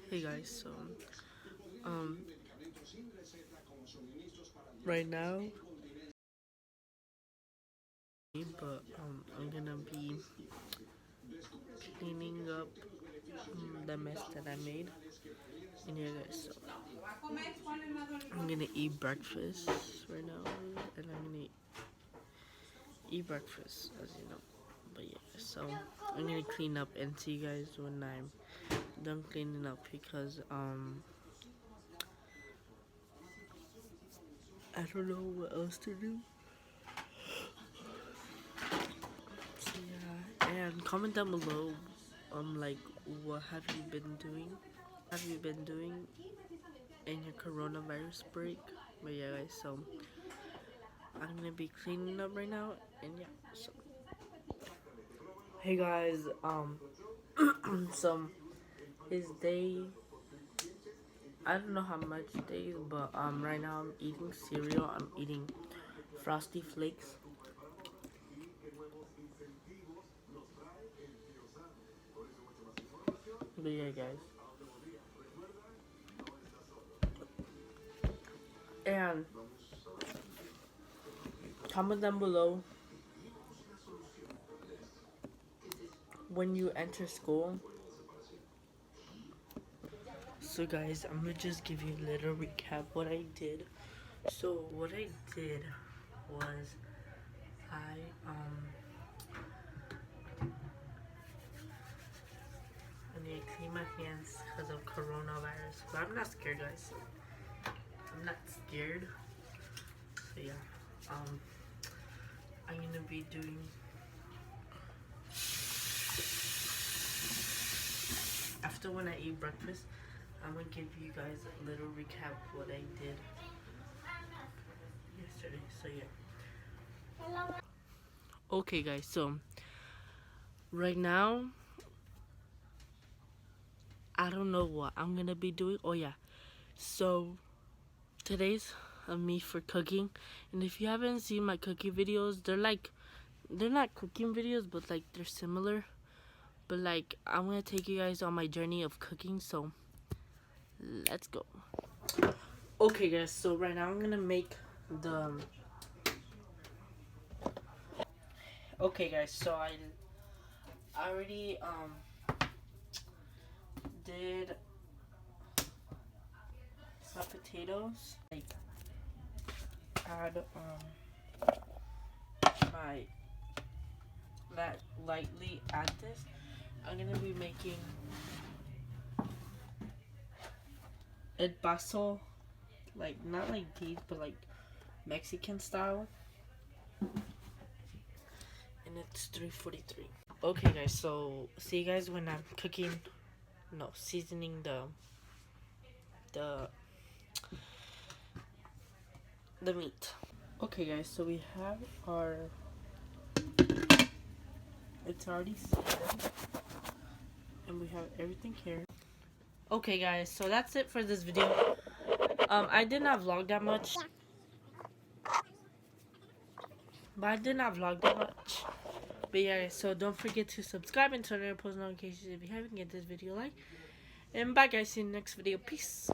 Hey guys, so um right now, but I'm gonna be cleaning up the mess that I made. And yeah guys, so I'm gonna eat breakfast right now, and I'm gonna eat breakfast as you know. But yeah, so I'm gonna clean up and see you guys when I'm done cleaning up because I don't know what else to do. So yeah, and comment down below, like what have you been doing? In your coronavirus break? But yeah, guys, so I'm gonna be cleaning up right now, and yeah, so hey guys, so his day, I don't know how much days, but right now I'm eating cereal. I'm eating Frosty Flakes. But yeah, guys, and comment down below when you enter school. So guys, I'm gonna just give you a little recap what I did. So what I did was I I need to clean my hands because of coronavirus. But I'm not scared, guys. I'm not scared. So yeah, I'm gonna be doing after when I eat breakfast. I'm gonna give you guys a little recap what I did yesterday. So yeah. Okay, guys. So right now, I don't know what I'm gonna be doing. Oh yeah. So today's me for cooking, and if you haven't seen my cooking videos, they're not cooking videos, but like they're similar. But like I'm gonna take you guys on my journey of cooking. So let's go. Okay, guys. So right now I'm gonna make the. Okay, guys. So I already did some potatoes. Like add my that lightly add this. I'm gonna be making el paso, like not like these, but like Mexican style. And it's 3:43. Okay, guys. So see you guys when I'm cooking. No, seasoning the the meat. Okay, guys. So we have our. It's already seasoned, and we have everything here. Okay, guys. So that's it for this video. I did not vlog that much. But I did not vlog that much. But yeah, so don't forget to subscribe and turn on post notifications if you haven't get this video like. And bye guys, see you in the next video. Peace.